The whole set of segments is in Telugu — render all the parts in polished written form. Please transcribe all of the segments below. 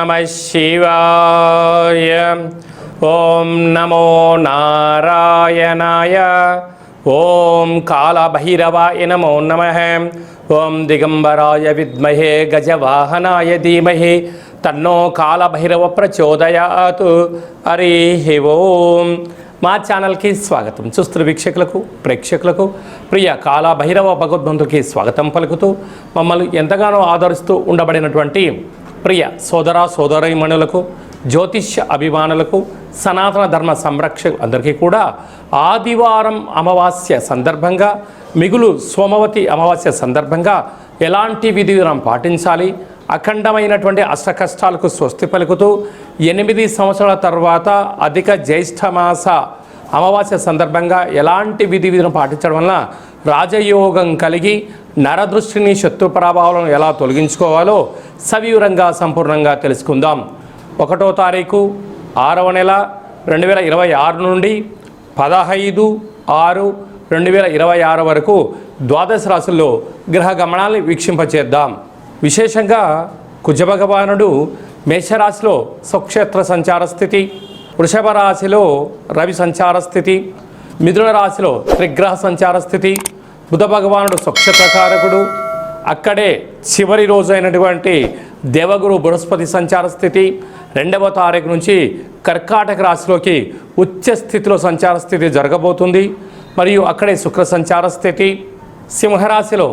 నమః శివాయ. ఓం నమో నారాయణాయ. ఓం కాళభైరవాయ నమో నమః. ఓం దిగంబరాయ విద్మహే గజవాహనాయ ధీమహి తన్నో కాళభైరవ ప్రచోదయాత్. హరి ఓం. మా ఛానల్కి స్వాగతం. చూస్తున్న వీక్షకులకు ప్రేక్షకులకు ప్రియ కాళభైరవ భగవద్బంధుకి స్వాగతం పలుకుతూ మమ్మల్ని ఎంతగానో ఆదరిస్తూ ఉండబడినటువంటి ప్రియ సోదర సోదరీమణులకు, జ్యోతిష్య అభిమానులకు, సనాతన ధర్మ సంరక్షకులు అందరికీ కూడా ఆదివారం అమావాస్య సందర్భంగా, మిగులు సోమవతి అమావాస్య సందర్భంగా ఎలాంటి విధి విధానం పాటించాలి, అఖండమైనటువంటి అష్టకష్టాలకు స్వస్తి పలుకుతూ 8 సంవత్సరాల తర్వాత అధిక జ్యేష్ఠమాస అమావాస్య సందర్భంగా ఎలాంటి విధి విధానం పాటించడం వలన రాజయోగం కలిగి నరదృష్టిని, శత్రు ప్రభావాలను ఎలా తొలగించుకోవాలో సవివరంగా సంపూర్ణంగా తెలుసుకుందాం. 1వ తారీఖు 6వ నెల 2026 నుండి 15/6/2026 వరకు ద్వాదశ రాశుల్లో గ్రహ గమనాన్ని వీక్షింపచేద్దాం. విశేషంగా కుజభగవానుడు మేషరాశిలో స్వక్షేత్ర సంచార స్థితి, వృషభ రాశిలో రవి సంచార స్థితి, మిథున రాశిలో త్రిగ్రహ సంచార స్థితి, బుధ భగవానుడు స్వక్షేత్రకారకుడు, అక్కడే చివరి రోజు అయినటువంటి దేవగురు బృహస్పతి సంచార స్థితి, 2వ తారీఖు నుంచి కర్కాటక రాశిలోకి ఉచ్చ స్థితిలో సంచార స్థితి జరగబోతుంది. మరియు అక్కడే శుక్ర సంచార స్థితి, సింహరాశిలో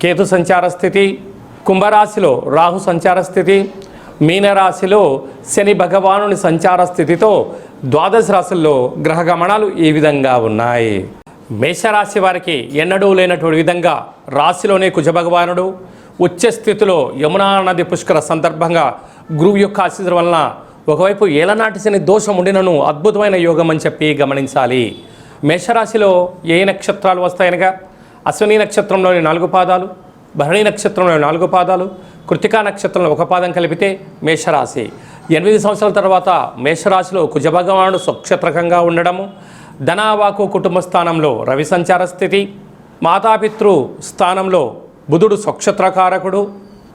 కేతు సంచార స్థితి, కుంభరాశిలో రాహు సంచార స్థితి, మీనరాశిలో శని భగవానుని సంచార స్థితితో ద్వాదశ రాశుల్లో గ్రహ గమనాలు ఈ విధంగా ఉన్నాయి. మేషరాశి వారికి ఎన్నడూ లేనటువంటి విధంగా రాశిలోనే కుజభగవానుడు ఉచ్చ స్థితిలో యమునా నది పుష్కర సందర్భంగా గురువు యొక్క ఆశీస్సుల వలన ఒకవైపు ఏలనాటి శని దోషం ఉండినను అద్భుతమైన యోగం అని చెప్పి గమనించాలి. మేషరాశిలో ఏ నక్షత్రాలు వస్తాయనగా అశ్విని నక్షత్రంలోని 4 పాదాలు, భరణి నక్షత్రంలో 4 పాదాలు, కృతికా నక్షత్రంలో 1 పాదం కలిపితే మేషరాశి. 8 సంవత్సరాల తర్వాత మేషరాశిలో కుజభగవానుడు స్వక్షేత్రకంగా ఉండడము, ధనావాకు కుటుంబ స్థానంలో రవి సంచార స్థితి, మాతాపితృ స్థానంలో బుధుడు స్వక్షేత్రకారకుడు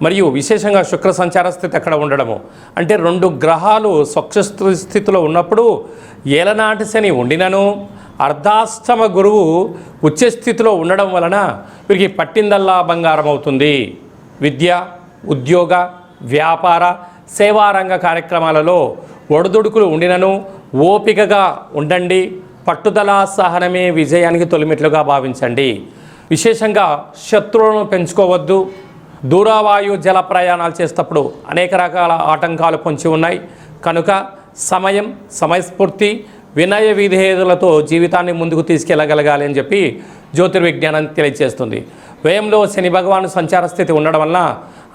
మరియు విశేషంగా శుక్ర సంచార స్థితి అక్కడ ఉండడము, అంటే 2 గ్రహాలు స్వక్షేత్ర స్థితిలో ఉన్నప్పుడు ఏలనాటి శని ఉండినను అర్ధాష్టమ గురువు ఉచ్చస్థితిలో ఉండడం వలన వీరికి పట్టిందల్లా బంగారం అవుతుంది. విద్య, ఉద్యోగ, వ్యాపార, సేవారంగ కార్యక్రమాలలో ఒడిదుడుకులు ఉండినను ఓపికగా ఉండండి. పట్టుదల, సహనమే విజయానికి తొలిమెట్లుగా భావించండి. విశేషంగా శత్రువులను పెంచుకోవద్దు. దూరవాయు జల ప్రయాణాలు చేసేటప్పుడు అనేక రకాల ఆటంకాలు పొంచి ఉన్నాయి కనుక సమయం, సమయస్ఫూర్తి, వినయ విధేయతలతో జీవితాన్ని ముందుకు తీసుకెళ్ళగలగాలి అని చెప్పి జ్యోతిర్విజ్ఞానం తెలియజేస్తుంది. వ్యయంలో శని భగవాను సంచార స్థితి ఉండడం వలన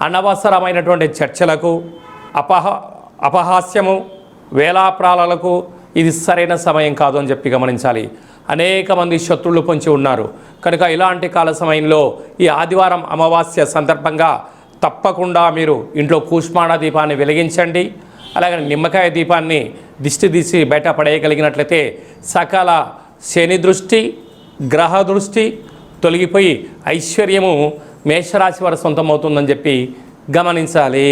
అనవసరమైనటువంటి చర్చలకు, అపహాస్యము, వేలాప్రాలకు ఇది సరైన సమయం కాదు అని చెప్పి గమనించాలి. అనేక మంది శత్రువులు పొంచి ఉన్నారు కనుక ఇలాంటి కాల సమయంలో ఈ ఆదివారం అమావాస్య సందర్భంగా తప్పకుండా మీరు ఇంట్లో కూష్మాణ దీపాన్ని వెలిగించండి. అలాగే నిమ్మకాయ దీపాన్ని దిష్టి తీసి బయట పడేయగలిగినట్లయితే సకల శని దృష్టి, గ్రహ దృష్టి తొలగిపోయి ఐశ్వర్యము మేషరాశి వారి సొంతమవుతుందని చెప్పి గమనించాలి.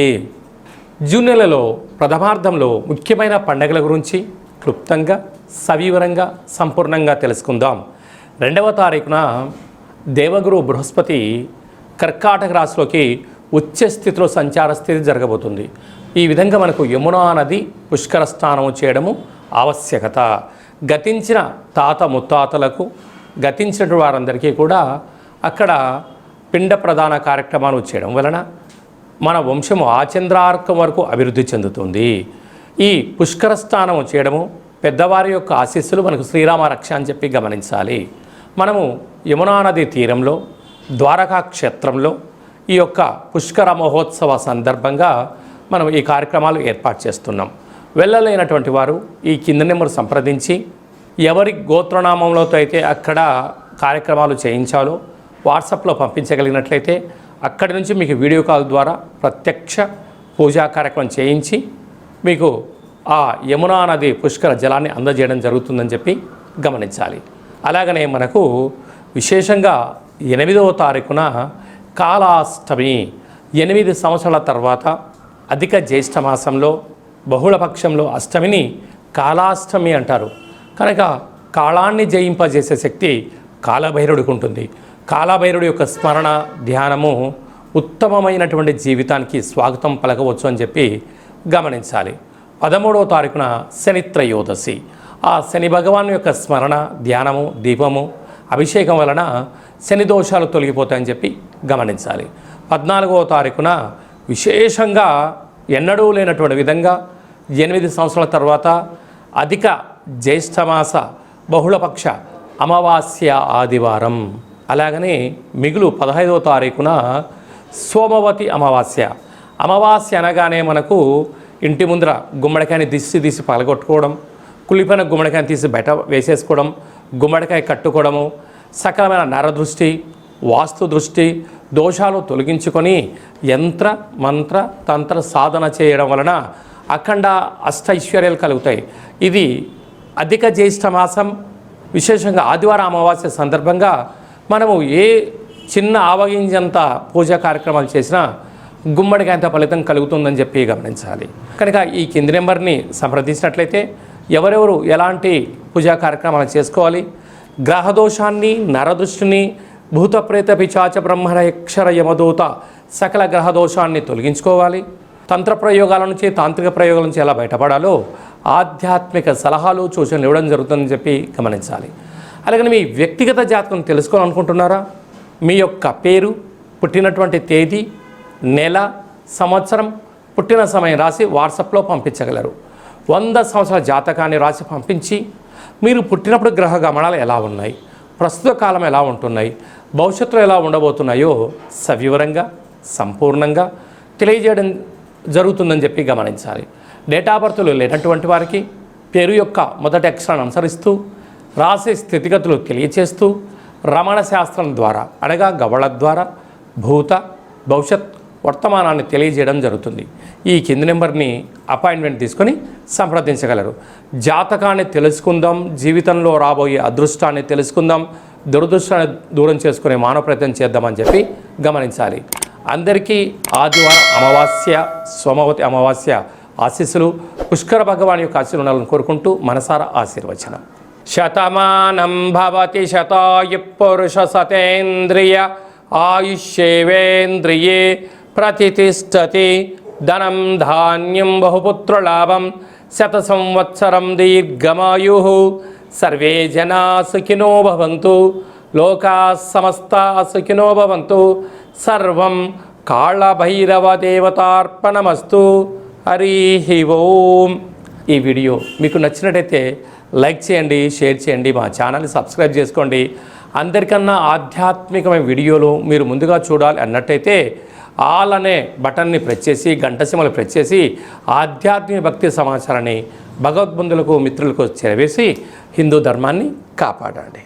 జూన్ నెలలో ప్రథమార్థంలో ముఖ్యమైన పండుగల గురించి క్లుప్తంగా, సవివరంగా, సంపూర్ణంగా తెలుసుకుందాం. 2వ తారీఖున దేవగురు బృహస్పతి కర్కాటక రాశిలోకి ఉచ్చ స్థితిలో సంచార స్థితి జరగబోతుంది. ఈ విధంగా మనకు యమునా నది పుష్కర స్నానము చేయడము ఆవశ్యకత. గతించిన తాత ముత్తాతలకు, గతించిన వారందరికీ కూడా అక్కడ పిండ ప్రధాన కార్యక్రమాలు చేయడం వలన మన వంశము ఆచంద్రార్కం వరకు అభివృద్ధి చెందుతుంది. ఈ పుష్కర స్నానము చేయడము, పెద్దవారి యొక్క ఆశీస్సులు మనకు శ్రీరామ రక్ష అని చెప్పి గమనించాలి. మనము యమునా నది తీరంలో ద్వారకా క్షేత్రంలో ఈ యొక్క పుష్కర మహోత్సవ సందర్భంగా మనం ఈ కార్యక్రమాలు ఏర్పాటు చేస్తున్నాం. వెళ్ళలేనటువంటి వారు ఈ కింద నెంబర్ సంప్రదించి ఎవరి గోత్రనామంలో అయితే అక్కడ కార్యక్రమాలు చేయించాలో వాట్సాప్లో పంపించగలిగినట్లయితే అక్కడి నుంచి మీకు వీడియో కాల్ ద్వారా ప్రత్యక్ష పూజా కార్యక్రమం చేయించి మీకు ఆ యమునా నది పుష్కర జలాన్ని అందజేయడం జరుగుతుందని చెప్పి గమనించాలి. అలాగనే మనకు విశేషంగా 8వ తారీఖున కాళాష్టమి, 8 సంవత్సరాల తర్వాత అధిక జ్యేష్ఠ మాసంలో బహుళపక్షంలో అష్టమిని కాలాష్టమి అంటారు. కనుక కాలాన్ని జయింపజేసే శక్తి కాలభైరవుడికి ఉంటుంది. కాలభైరవుడి యొక్క స్మరణ ధ్యానము ఉత్తమమైనటువంటి జీవితానికి స్వాగతం పలకవచ్చు అని చెప్పి గమనించాలి. 13వ తారీఖున శని త్రయోదశి. ఆ శని భగవాన్ యొక్క స్మరణ ధ్యానము దీపము అభిషేకం వలన శని దోషాలు తొలగిపోతాయని చెప్పి గమనించాలి. 14వ తారీఖున విశేషంగా ఎన్నడూ లేనటువంటి విధంగా 8 సంవత్సరాల తర్వాత అధిక జ్యేష్ఠమాస బహుళపక్ష అమావాస్య ఆదివారం. అలాగనే మిగులు 15వ తారీఖున సోమవతి అమావాస్య. అమావాస్య అనగానే మనకు ఇంటి ముందర గుమ్మడికాయని తీసి పగలగొట్టుకోవడం, కుళ్ళిపోయిన గుమ్మడికాయని తీసి బయట వేసేసుకోవడం, గుమ్మడికాయ కట్టుకోవడము, సకలమైన నరదృష్టి వాస్తు దృష్టి దోషాలు తొలగించుకొని యంత్ర మంత్ర తంత్ర సాధన చేయడం వలన అఖండ అష్టైశ్వర్యాలు కలుగుతాయి. ఇది అధిక జ్యేష్ఠ మాసం విశేషంగా ఆదివారం అమావాస్య సందర్భంగా మనము ఏ చిన్న ఆవగింజంత పూజా కార్యక్రమాలు చేసినా గుమ్మడికాయంత ఫలితం కలుగుతుందని చెప్పి గమనించాలి. కనుక ఈ కింది నెంబర్ని సంప్రదించినట్లయితే ఎవరెవరు ఎలాంటి పూజా కార్యక్రమాలు చేసుకోవాలి, గ్రహదోషాన్ని నరదృష్టిని భూత ప్రేత పిచాచ బ్రహ్మణ యక్షర యమదూత సకల గ్రహదోషాన్ని తొలగించుకోవాలి, తంత్ర ప్రయోగాల నుంచి తాంత్రిక ప్రయోగాల నుంచి ఎలా బయటపడాలో ఆధ్యాత్మిక సలహాలు సూచనలు ఇవ్వడం జరుగుతుందని చెప్పి గమనించాలి. అలాగే మీ వ్యక్తిగత జాతకం తెలుసుకోవాలనుకుంటున్నారా? మీ యొక్క పేరు, పుట్టినటువంటి తేదీ, నెల, సంవత్సరం, పుట్టిన సమయం రాసి వాట్సాప్లో పంపించగలరు. 100 సంవత్సరాల జాతకాన్ని రాసి పంపించి మీరు పుట్టినప్పుడు గ్రహ గమనాలు ఎలా ఉన్నాయి, ప్రస్తుత కాలం ఎలా ఉంటున్నాయి, భవిష్యత్తులో ఎలా ఉండబోతున్నాయో సవివరంగా సంపూర్ణంగా తెలియజేయడం జరుగుతుందని చెప్పి గమనించాలి. డేట్ ఆఫ్ బర్త్లు లేనటువంటి వారికి పేరు యొక్క మొదటి అక్షరాన్ని అనుసరిస్తూ రాసే స్థితిగతులు తెలియచేస్తూ రమణ శాస్త్రం ద్వారా అనగా గవళ ద్వారా భూత భవిష్యత్ వర్తమానాన్ని తెలియజేయడం జరుగుతుంది. ఈ కింది నెంబర్ని అపాయింట్మెంట్ తీసుకొని సంప్రదించగలరు. జాతకాన్ని తెలుసుకుందాం, జీవితంలో రాబోయే అదృష్టాన్ని తెలుసుకుందాం, దురదృష్టాన్ని దూరం చేసుకునే మానవ ప్రయత్నం చేద్దామని చెప్పి గమనించాలి. అందరికీ ఆదివారం అమావాస్య సోమవతి అమావాస్య ఆశీస్సులు పుష్కర భగవాన్ యొక్క ఆశీర్వాదాలను కోరుకుంటూ మనసారా ఆశీర్వచనం. శతమానం భవతి శతాయు పురుష సతేంద్రియ ఆయుష్యేవేంద్రియే ప్రతిష్టతి ధనం ధాన్యం బహుపుత్రలాభం శత సంవత్సరం దీర్ఘమాయు సర్వే జనా సుఖినో భవంతు లోకా సమస్తా సుఖినో భవంతు సర్వం కాళభైరవ దేవతార్పణమస్తు. హరి ఓం. ఈ వీడియో మీకు నచ్చినట్టయితే లైక్ చేయండి, షేర్ చేయండి, మా ఛానల్ని సబ్స్క్రైబ్ చేసుకోండి. అందరికన్నా ఆధ్యాత్మికమైన వీడియోలు మీరు ముందుగా చూడాలి అన్నట్టయితే ఆల్ అనే బటన్ని ప్రెస్ చేసి గంట సింబల్ ప్రెస్ చేసి ఆధ్యాత్మిక భక్తి సమాచారాన్ని భగవద్బంధులకు మిత్రులకు చేరవేసి హిందూ ధర్మాన్ని కాపాడండి.